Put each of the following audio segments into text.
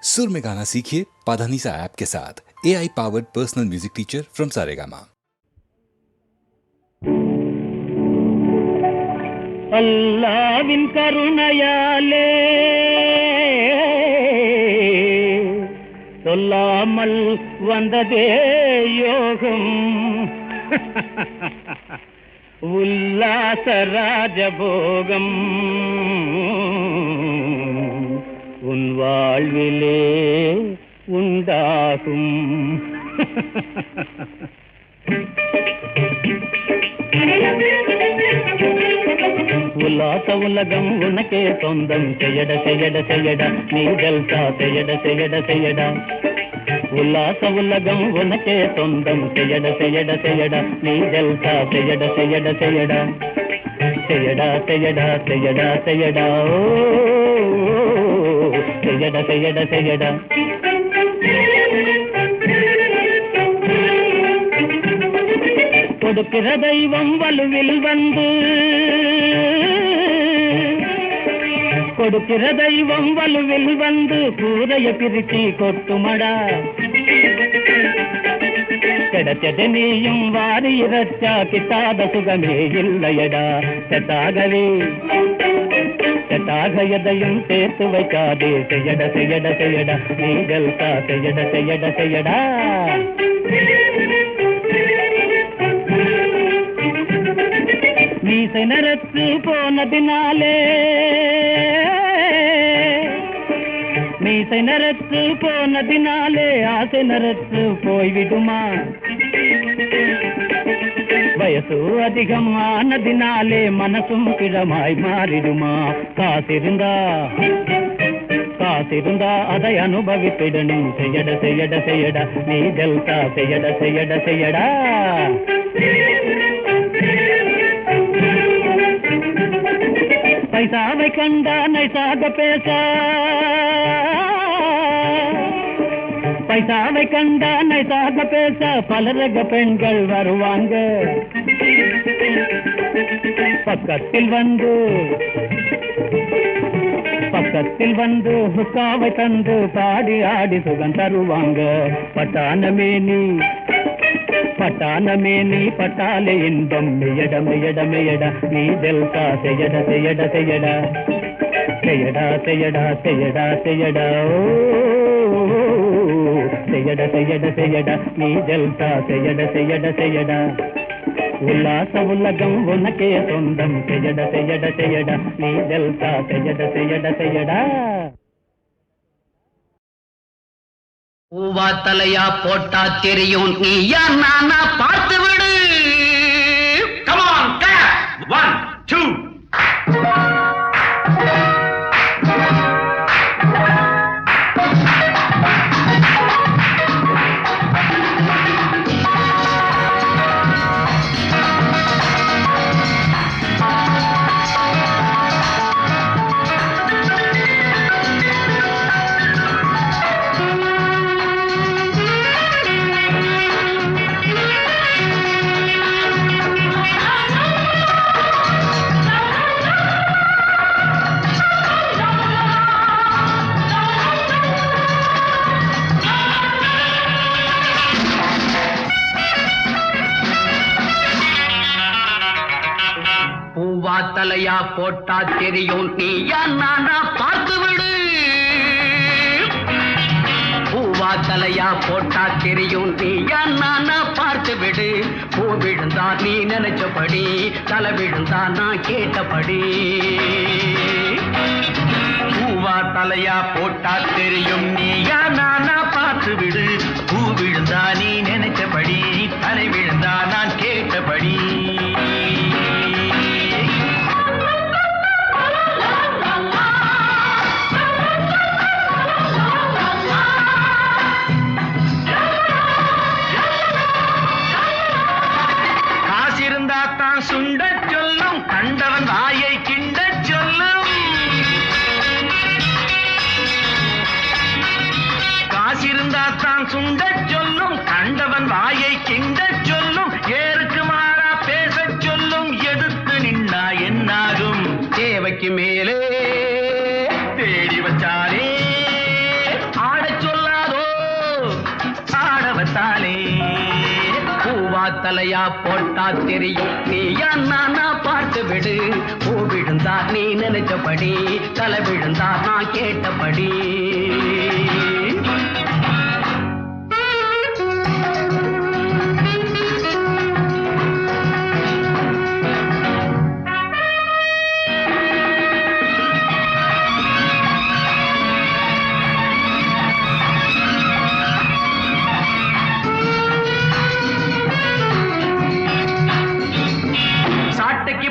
सुर में गाना सीखिए पाधानीसा ऐप के साथ। AI powered personal music teacher from Saregama. அல்லாவின் கருணையாலே சொல்லாமல் வந்ததே யோகம் உல்லாச ராஜபோகம் உன் வாழ்விலே உண்டாகும். உல்லாச உலகம் உனக்கே சொந்தம். செய்யட செய்யட செய்யடா நீ ஜல்சா. செய்யட செய்யட செய்யடா உல்லாச உலகம் உனக்கே சொந்தம். செய்யட செய்யட செய்யடா நீ ஜல்சா. செய்யட செய்யட செய்யடா செய்யடா செய்யடா செய்யடா செய்யடா ஓ செய்யட செய்யட செய்யடா. கொடுக்கிற தெய்வம் வலுவில் வந்து, கொடுக்கிற தெய்வம் வலுவில் வந்து கூரைய பிரிச்சி கொட்டுமடா. கிடைச்சது நீயும் வாரி இறச்சா கிட்டாத சுகமே இல்லையடா. செத்தாகவே செத்தாக எதையும் சேர்த்து வைக்காதே. செய்யட செய்யட செய்யடா நீ ஜல்சா. செய்யட செய்யட செய்யடா. மீசை நரத்து போனதினாலே, மீசை நரத்து போனதினாலே ஆசை நரத்து போய்விடுமா? வயசு அதிகம் ஆனதினாலே மனசும் கிழமாய் மாறிடுமா? காசிருந்தா காசிருந்தா அதை அனுபவித்திடணும். செய்யட செய்யட செய்யடா நீ ஜல்சா. செய்யட செய்யட செய்யடா. பைசாவை கண்டா நைசாக பேச, பைசாவை கண்டா நைசாக பேச பலரக பெண்கள் வருவாங்க. பக்கத்தில் வந்து பக்கத்தில் வந்து ஹுக்காவை தந்து பாடி ஆடி சுகம் தருவாங்க. பட்டானமேனி பட்டானமேனி பட்டாலே இன்பம். மெயட மெயட மெயடா நீ ஜல்சா. செய்யட செய்யட செய்யடா செய்யடா செய்யடா செய்யடா செய்யடா ஓ செய்யட செய்யட செய்யடா நீ ஜல்சா. செய்யட செய்யட செய்யடா. உல்லாச உலகம் உனக்கே சொந்தம். செய்யட செய்யட செய்யடா நீ ஜல்சா. செய்யட செய்யட செய்யடா. பூவா தலையா போட்டா தெரியும் நீயா நானா பார்த்து விடு. Come on, clap. 1, 2. பூவா தலையா போட்டா தெரியும் நீயா நானா பார்த்து விடு. பூவா தலையா போட்டா தெரியும் நீயா நானா பார்த்து விடு. பூ விழுந்தா நீ நினைச்சபடி, தலை விழுந்தா நான் கேட்டபடி. பூவா தலையா போட்டா தெரியும் நீயா நானா பார்த்து விடு. பூ விழுந்தா நீ நினைச்சபடி, தலை விழுந்தா நான் கேட்டபடி. சுண்ட சொல்லும் கண்டவன் வாயை கிண்ட சொல்லும். காசிருந்தா தான் சுண்ட சொல்லும் கண்டவன் வாயை கிண்ட சொல்லும். ஏருக்கு மாறா பேச சொல்லும். எதிர்த்து நின்னா என்னாகும்? தேவைக்கு மேலே தேடி வச்சாலே தலையா போட்டா தெரியும் நீயா நானா பார்த்து விடு. பூ விழுந்தா நீ நினைச்சபடி, தலை விழுந்தா நான் கேட்டபடி.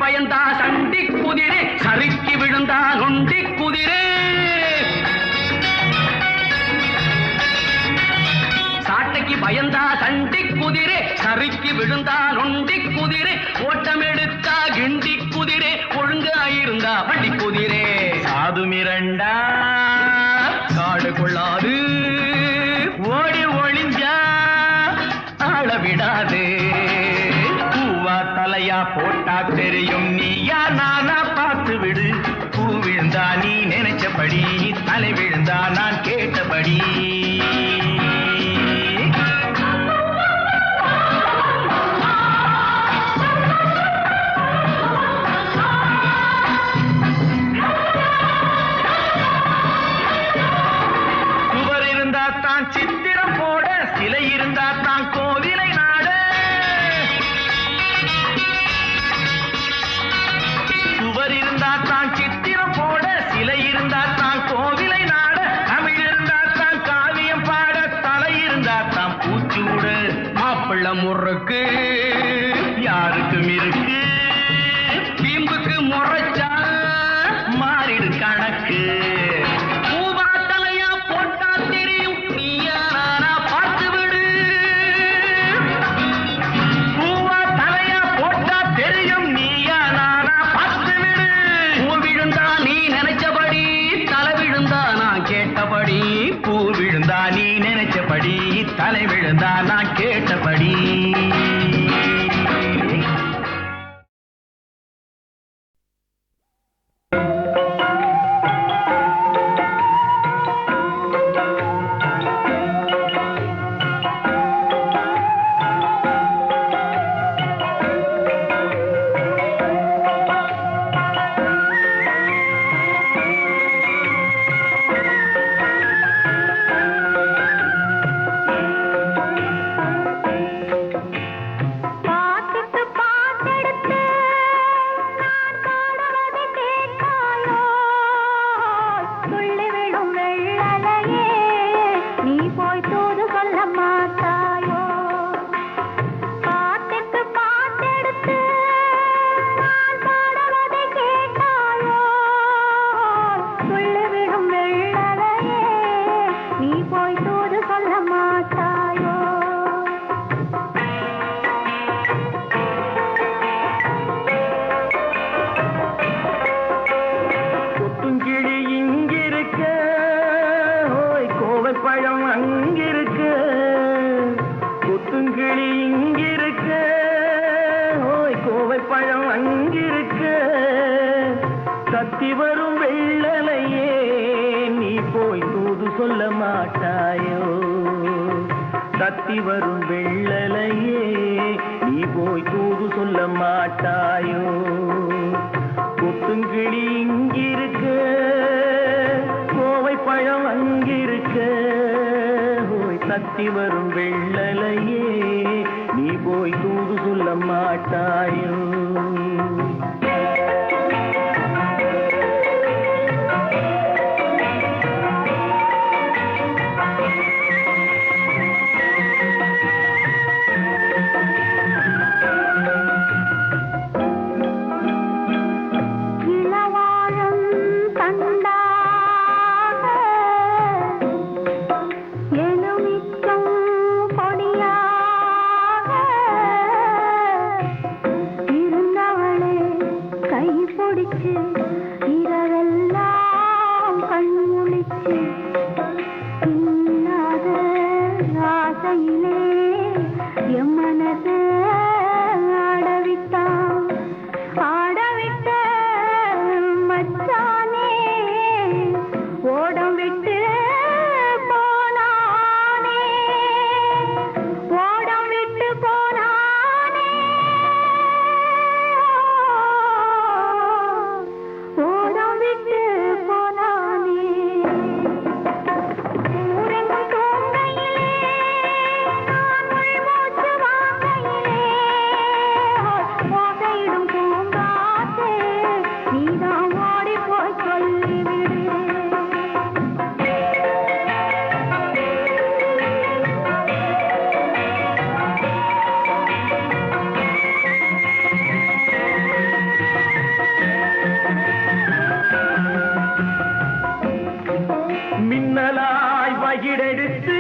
பயந்தா சண்டி குதிரே, சறுக்கி விழுந்தா நொண்டி குதிரே. சாட்டைக்கு பயந்தா சண்டி குதிரே, சறுக்கி விழுந்தா நொண்டி குதிரே. ஓட்டம் எடுத்தா கிண்டி குதிரே, ஒழுங்காயிருந்தா வண்டி குதிரே. சாது மிரண்டா காடு கொள்ளாது, ஓடி ஒளிஞ்சா ஆள விடாது. தலையா போட்டா தெரியும் நீயா நானா பார்த்து விடு. பூ விழுந்தா நீ நினைச்சபடி, தலை விழுந்தா நான் கேட்டபடி. சுவர் இருந்தா தான் சித்திரம் போட, சிலை இருந்தா தான் கோவிலை நாட. தான் சித்திரம் போட, சிலை இருந்தா தான் கோவிலை நாட. தமிழ் இருந்தா தான் காவியம் பாட, தலை இருந்தா தான் பூச்சூட. மாப்பிள்ள முறுக்கு யாருக்கும் இருக்கு, பீம்புக்கு முறைச்சா மாறிடு கணக்கு. பூவா தலையா போட்டா தெரியும் நீயா நானா பார்த்து விடு. பூவா தலையா போட்டா தெரியும் நீயா நானா பார்த்து விடு. நீ நினைச்சபடி, தலை விழுந்தா நான் கேட்டபடி. பூ விழுந்தா நீ நினைச்சபடி, தலை விழுந்தா நான் கேட்டபடி. கத்தி வரும் வெள்ளலையே நீ போய் தூது சொல்ல மாட்டாயோ. கத்தி வரும் வெள்ளலையே நீ போய் தூது சொல்ல மாட்டாயோ. கொத்துங்கிளி இங்கிருக்க, கோவை பழம் அங்கிருக்க. கத்தி வரும் வெள்ளலையே நீ போய் தூது சொல்ல மாட்டாயோ. பகிரெடுத்து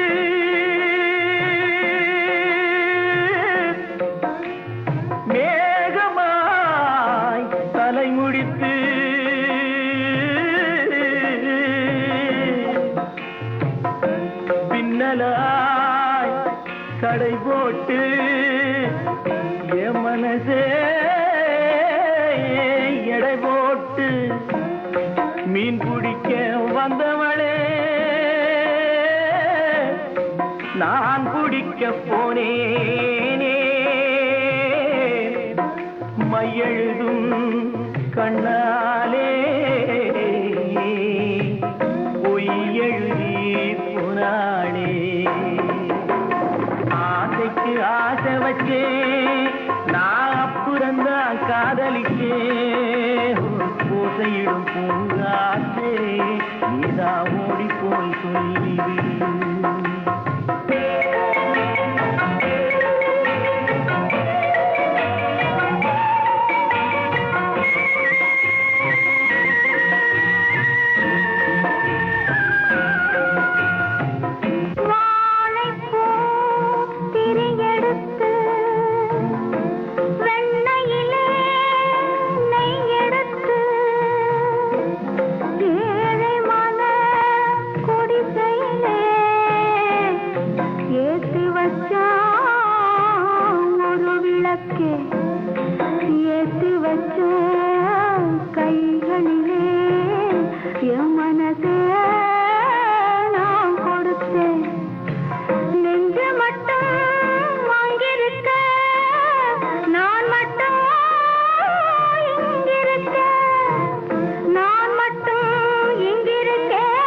மேகமாய் தலை முடித்து பின்னலாய் கடை போட்டு என் மனசே எடை போட்டு மீன் பிடிக்க வந்தவளே நான் பிடிக்க போனேனே மையெழுதும் கண்ணாலே பொய் எழுதி போனாளே ஆசைக்கு ஆசை வச்சே நான் அப்புறந்தான் காதலிச்சே பூசையிடும் பூங்காற்றே நீதா ஓடி போய் சொல்லிவிடு ஏத்து வச்ச கைகளிலே என் மனசே நான் கொடுத்தேன் நெஞ்சு மட்டும் வாங்கியிருக்க நான் மட்டும் இங்கிருக்க நான் மட்டும் இங்கிருக்கேன்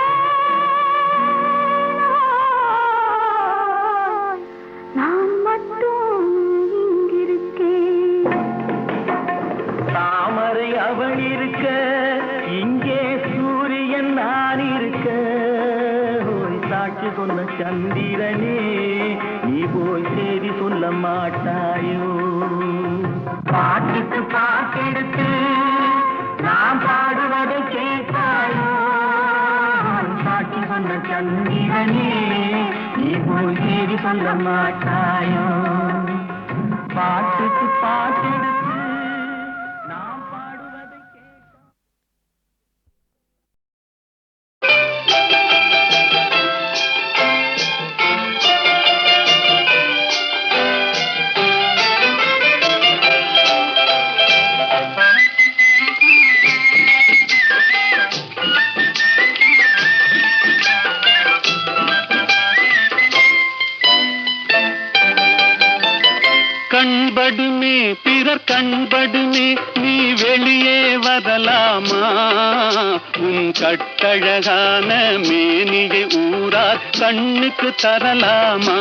நான் மட்டும் தாமரை அவள் இருக்க இங்கே சூரியன் நான் இருக்க சாட்சி சொன்ன சந்திரனே நீ போய் செய்தி சொல்ல மாட்டாயோ பாட்டுக்கு பாட்டெடுத்து நான் பாடுவதை கேட்டாயோ சாட்சி சொன்ன சந்திரனே நீ போய் செய்தி சொல்ல மாட்டாயோ பாட்டுக்கு பாட்டெடுத்து கண்படுமே பிறர் கண்படுமே நீ வெளியே வரலாமா உன் கட்டழகான மேனியை ஊரார் கண்ணுக்கு தரலாமா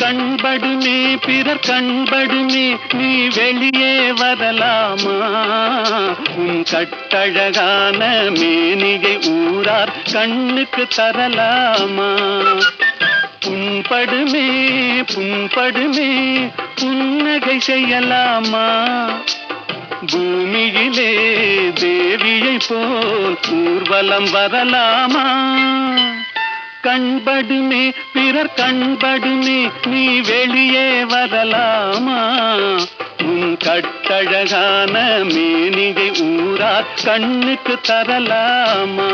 கண்படுமே பிறர் கண்படுமே நீ வெளியே வரலாமா உன் கட்டழகான மேனியை ஊரார் கண்ணுக்கு தரலாமா புண்படுமே புண்படுமே புன்னகை செய்யலாமா பூமியிலே தேவியை போல் ஊர்வலம் வரலாமா கண்படுமே பிறர் கண்படுமே நீ வெளியே வரலாமா உன் கட்டழகான மேனியை ஊரார் கண்ணுக்கு தரலாமா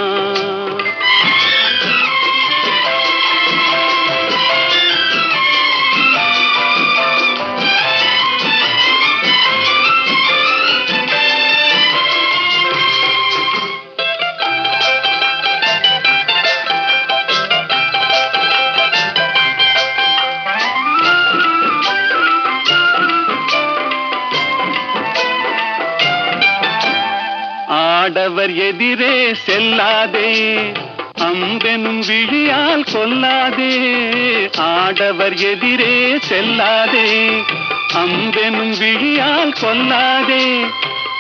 ஆடவர் எதிரே செல்லாதே அம்பெனும் விழியால் கொல்லாதே ஆடவர் எதிரே செல்லாதே அம்பெனும் விழியால் கொல்லாதே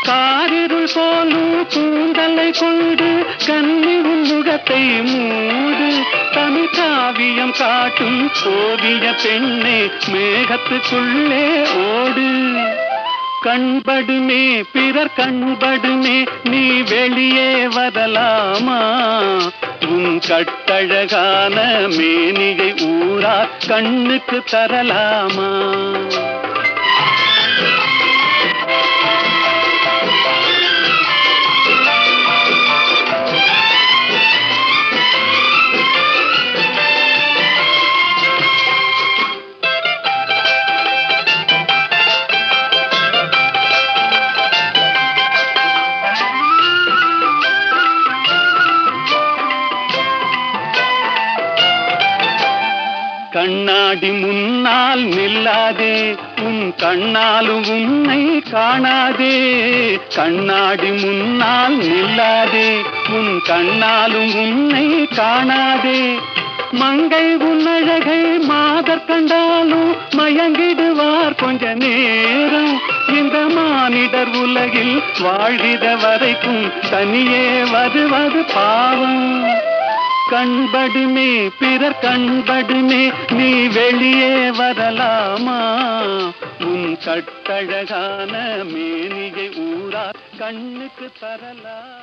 காரிருள் போலும் கூந்தலை கொண்டு கன்னி முகத்தை மூடு தமிழ் காவியம் காட்டும் ஓவிய பெண்ணே மேகத்துக்குள்ளே ஓடு கண்படுமே பிறர் கண்படுமே நீ வெளியே வரலாமா? உன் கட்டழகான மேனியை ஊரார் கண்ணுக்கு தரலாமா? கண்ணாடி முன்னால் நில்லாதே உன் கண்ணாலும் உன்னை காணாதே. கண்ணாடி முன்னால் நில்லாதே உன் கண்ணாலும் உன்னை காணாதே. மங்கை உன்னழகை மாதர் கண்டாலும் மயங்கிடுவார் கொஞ்ச நேரம். இந்த மானிடர் உலகில் வாழ்கிற வரைக்கும் தனியே வருவது பாவம். கண்படுமே பிறர் கண்படுமே நீ வெளியே வரலாமா? உன் கட்டழகான மேனியை ஊரார் கண்ணுக்கு தரலாம்.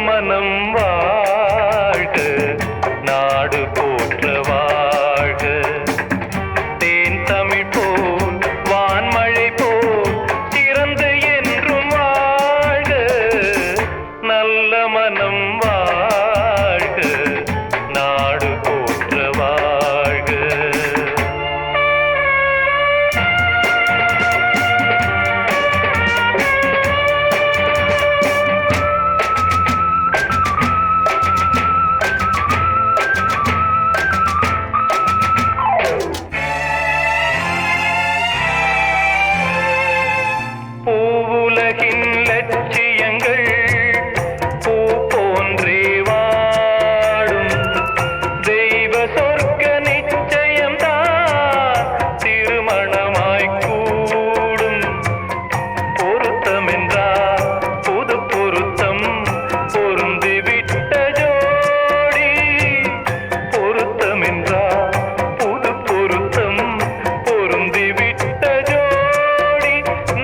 மனம் வாழ்க நாடு போற்ற வாழ்க. தேன் தமிழ் போல் வான்மழை போல் சிறந்து என்றும் வாழ்க. நல்ல மனம் வாழ்க நாடு போற்ற வாழ்க.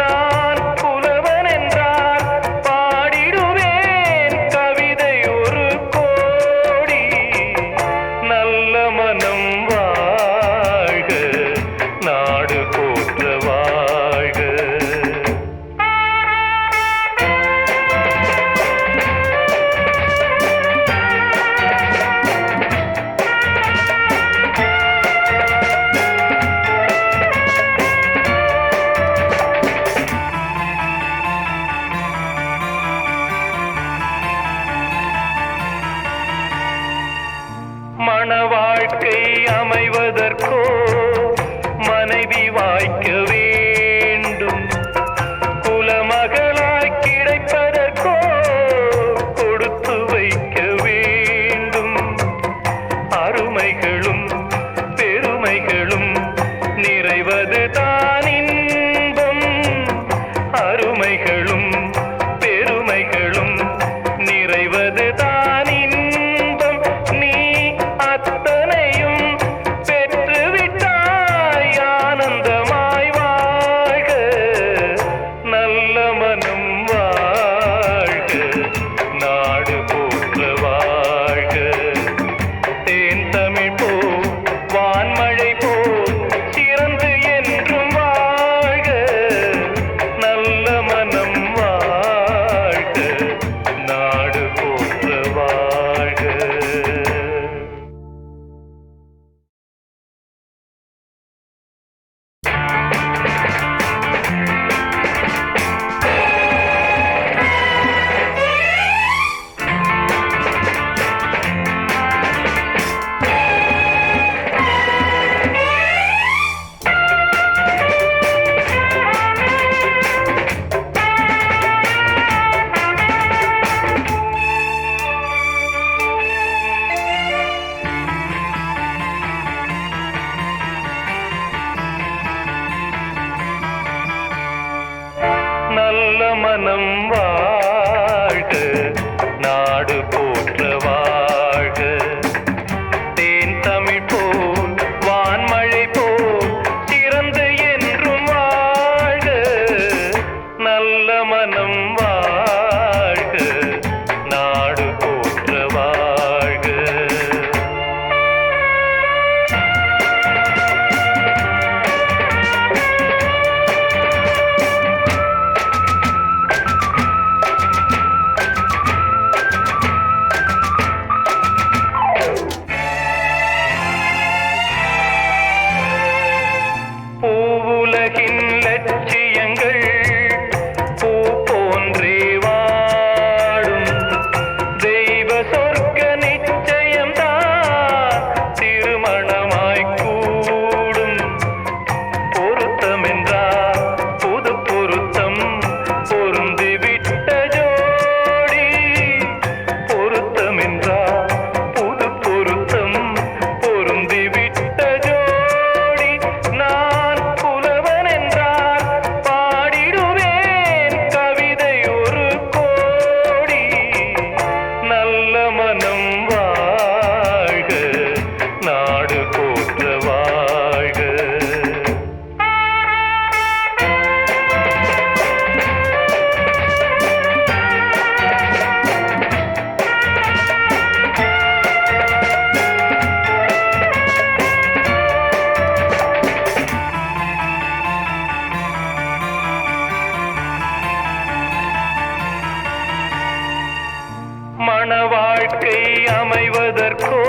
நான் புலவன் என்றால் மனம் வாழ்க, நாடு போற்ற வாழ்க. பூவுலகின் லட்சியங்கள் பூ போன்றே வாடும், தெய்வ சொர்க்க நிச்சயம்தான் திருமணமாய் கூடும். பொருத்தமென்றால் புது பொருத்தம் பொருந்திவிட்ட ஜோடி, பொருத்தமென்றால் புது பொருத்தம் பொருந்திவிட்ட ஜோடி. நான் புலவன் என்றால் பாடிடுவேன் கவிதை ஒரு கோடி. நல்ல மனம் வாழ்க, நாடு போற்ற வாழ்க. மண வாழ்க்கை அமைவதற்கோ